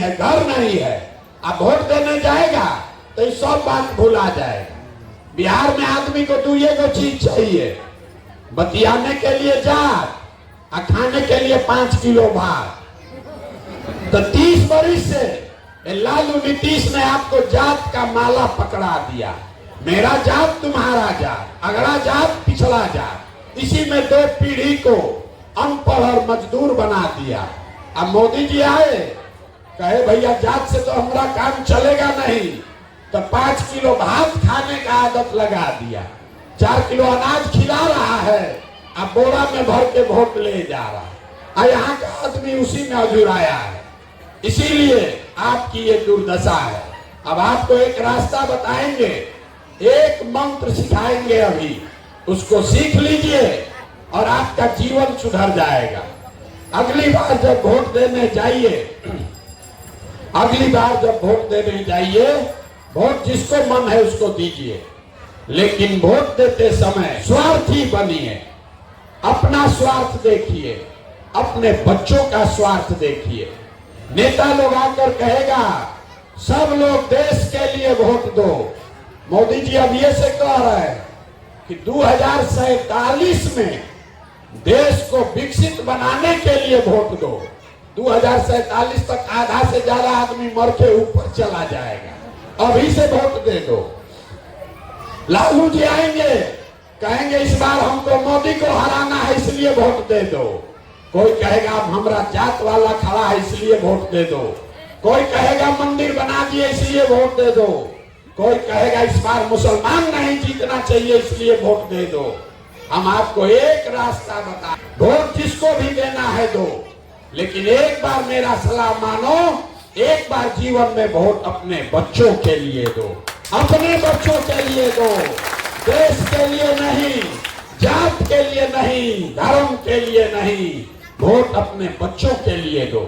है, घर नहीं है, अब वोट देने जाएगा तो ये सब बात भुला जाएगा। बिहार में आदमी को दो ये चीज चाहिए, बतियाने के लिए जात और खाने के लिए 5 किलो भात। तो 30 वर्ष से लालू नीतीश ने आपको जात का माला पकड़ा दिया, मेरा जात तुम्हारा जात, अगला जात पिछड़ा जात, इसी में 2 पीढ़ी को अनपढ़ और मजदूर बना दिया। अब मोदी जी आए, कहे भैया जात से तो हमारा काम चलेगा नहीं, तो 5 किलो भात खाने का आदत लगा दिया, 4 किलो अनाज खिला रहा है, अब बोरा में भर के वोट ले जा रहा है। यहाँ का आदमी उसी में अजुराया है, इसीलिए आपकी ये दुर्दशा है। अब आपको एक रास्ता बताएंगे, एक मंत्र सिखाएंगे, अभी उसको सीख लीजिए और आपका जीवन सुधर जाएगा। अगली बार जब वोट देने जाइए, अगली बार जब वोट देने जाइए, वोट जिसको मन है उसको दीजिए, लेकिन वोट देते समय स्वार्थी बनिए, अपना स्वार्थ देखिए, अपने बच्चों का स्वार्थ देखिए। नेता लोग आकर कहेगा सब लोग देश के लिए वोट दो, मोदी जी अब ये से कह रहे हैं कि 2047 में देश को विकसित बनाने के लिए वोट दो। 2047 तक आधा से ज्यादा आदमी मर के ऊपर चला जाएगा, अभी से वोट दे दो। लालू जी आएंगे, कहेंगे इस बार हमको मोदी को हराना है इसलिए वोट दे दो। कोई कहेगा अब हमारा जात वाला खड़ा है इसलिए वोट दे दो, कोई कहेगा मंदिर बना दिए इसलिए वोट दे दो, कोई कहेगा इस बार मुसलमान नहीं जीतना चाहिए इसलिए वोट दे दो। हम आपको एक रास्ता बता, वोट जिसको भी देना है दो, लेकिन एक बार मेरा सलाह मानो, एक बार जीवन में वोट अपने बच्चों के लिए दो, अपने बच्चों के लिए दो, देश के लिए नहीं, जात के लिए नहीं, धर्म के लिए नहीं, वोट अपने बच्चों के लिए दो।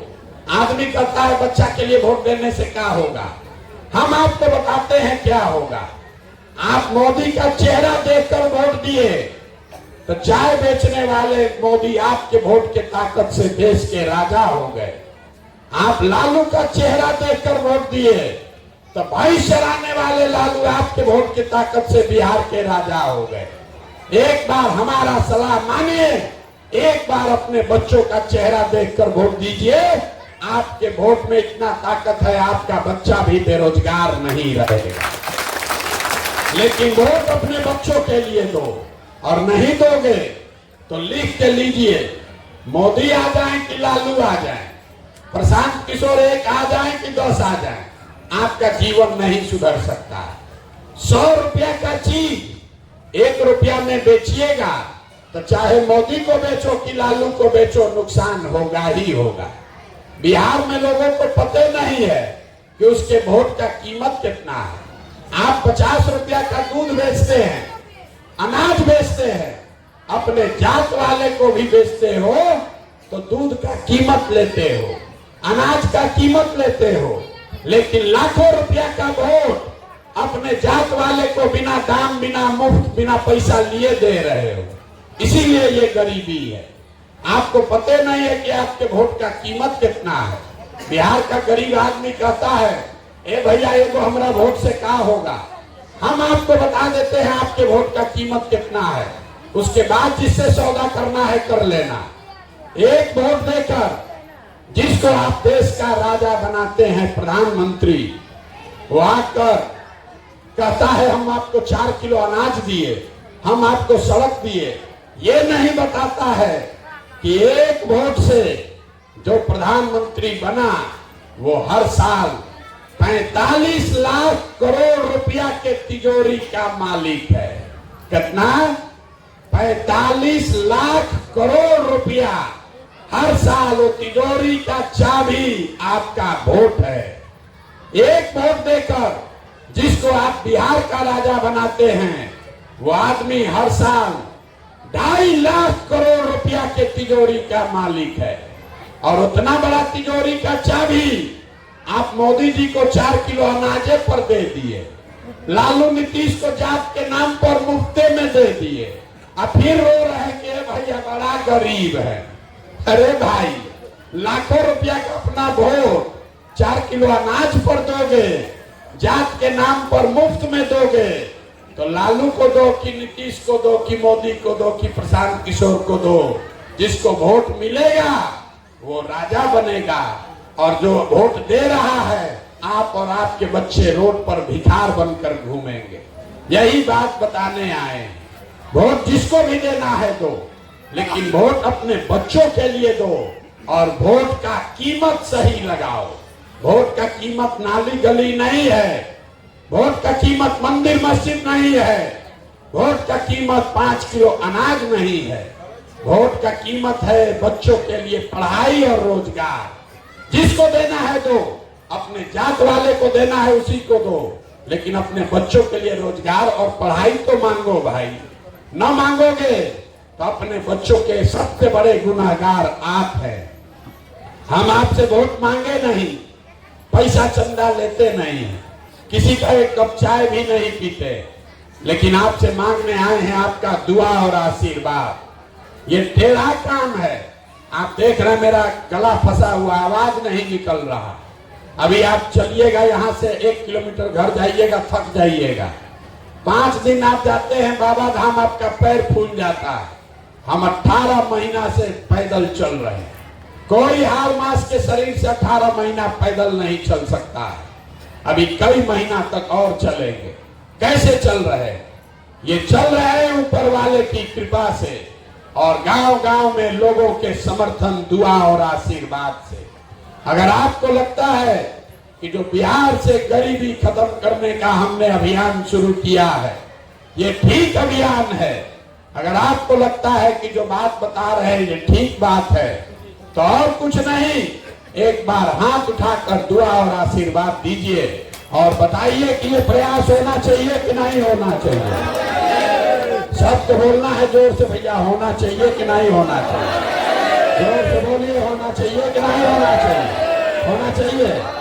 आदमी कहता है बच्चा के लिए वोट देने से क्या होगा, हम आपको बताते हैं क्या होगा। आप मोदी का चेहरा देखकर वोट दिए तो चाय बेचने वाले मोदी आपके वोट के ताकत से देश के राजा हो गए। आप लालू का चेहरा देखकर वोट दिए तो भाई चराने वाले लालू आपके वोट की ताकत से बिहार के राजा हो गए। एक बार हमारा सलाह मानिए, एक बार अपने बच्चों का चेहरा देखकर वोट दीजिए, आपके वोट में इतना ताकत है आपका बच्चा भी बेरोजगार नहीं रहेगा। लेकिन वोट अपने बच्चों के लिए दो, और नहीं दोगे तो लिख के लीजिए, मोदी आ जाए कि लालू आ जाए, प्रशांत किशोर एक आ जाए कि 10 आ जाए, आपका जीवन नहीं सुधर सकता। 100 रुपया का चीज 1 रुपया में बेचिएगा तो चाहे मोदी को बेचो कि लालू को बेचो, नुकसान होगा ही होगा। बिहार में लोगों को पता नहीं है कि उसके वोट का कीमत कितना है। आप 50 रुपया का दूध बेचते हैं, अनाज बेचते हैं, अपने जात वाले को भी बेचते हो तो दूध का कीमत लेते हो, अनाज का कीमत लेते हो, लेकिन लाखों रुपया का वोट अपने जात वाले को बिना दाम, बिना मुफ्त, बिना पैसा लिए दे रहे हो। इसीलिए ये गरीबी है। आपको पता नहीं है कि आपके वोट का कीमत कितना है। बिहार का गरीब आदमी कहता है ए भैया ये तो हमारा वोट से क्या होगा। हम आपको बता देते हैं आपके वोट का कीमत कितना है, उसके बाद जिससे सौदा करना है कर लेना। एक वोट देकर जिसको आप देश का राजा बनाते हैं, प्रधानमंत्री, वो आकर कहता है हम आपको 4 किलो अनाज दिए, हम आपको सड़क दिए, ये नहीं बताता है कि एक वोट से जो प्रधानमंत्री बना वो हर साल 45 लाख करोड़ रुपया के तिजोरी का मालिक है। कितना? 45 लाख करोड़ रुपया हर साल वो तिजोरी का चाबी आपका वोट है। एक वोट देकर जिसको आप बिहार का राजा बनाते हैं, वो आदमी हर साल 2.5 लाख करोड़ रुपया के तिजोरी का मालिक है। और उतना बड़ा तिजोरी का चाबी आप मोदी जी को 4 किलो अनाजे पर दे दिए, लालू नीतीश को जात के नाम पर मुफ्ते में दे दिए, और फिर रो रहे हैं कि भैया बड़ा गरीब है। अरे भाई, लाखों रुपया का अपना वोट 4 किलो अनाज पर दोगे, जात के नाम पर मुफ्त में दोगे, तो लालू को दो कि नीतीश को दो कि मोदी को दो कि प्रशांत किशोर को दो, जिसको वोट मिलेगा वो राजा बनेगा, और जो वोट दे रहा है आप और आपके बच्चे रोड पर भिखार बनकर घूमेंगे। यही बात बताने आए। वोट जिसको भी देना है दो, लेकिन वोट अपने बच्चों के लिए दो, और वोट का कीमत सही लगाओ। वोट का कीमत नाली गली नहीं है, वोट का कीमत मंदिर मस्जिद नहीं है, वोट का कीमत 5 किलो अनाज नहीं है, वोट का कीमत है बच्चों के लिए पढ़ाई और रोजगार। जिसको देना है दो, अपने जात वाले को देना है उसी को दो, लेकिन अपने बच्चों के लिए रोजगार और पढ़ाई तो मांगो भाई। न मांगोगे तो अपने बच्चों के सबसे बड़े गुनाहगार आप हैं। हम आपसे वोट मांगे नहीं, पैसा चंदा लेते नहीं, किसी का एक कप चाय भी नहीं पीते, लेकिन आपसे मांगने आए हैं आपका दुआ और आशीर्वाद। ये टेढ़ा काम है। आप देख रहे हैं मेरा गला फंसा हुआ, आवाज नहीं निकल रहा। अभी आप चलिएगा यहाँ से 1 किलोमीटर घर जाइएगा, थक जाइएगा। 5 दिन आप जाते हैं बाबा धाम, आपका पैर फूल जाता है। हम 18 महीना से पैदल चल रहे हैं। कोई हार मास के शरीर से 18 महीना पैदल नहीं चल सकता है। अभी कई महीना तक और चलेंगे। कैसे चल रहे हैं? ये चल रहे हैं ऊपर वाले की कृपा से और गांव-गांव में लोगों के समर्थन, दुआ और आशीर्वाद से। अगर आपको लगता है कि जो बिहार से गरीबी खत्म करने का हमने अभियान शुरू किया है, ये ठीक अभियान है, अगर आपको लगता है कि जो बात बता रहे हैं ये ठीक बात है, तो और कुछ नहीं, एक बार हाथ उठाकर दुआ और आशीर्वाद दीजिए और बताइए कि ये प्रयास होना चाहिए कि नहीं होना चाहिए। सबको बोलना है जोर से, भैया होना चाहिए कि नहीं होना चाहिए? जोर से बोलिए, होना चाहिए कि नहीं होना चाहिए? होना चाहिए।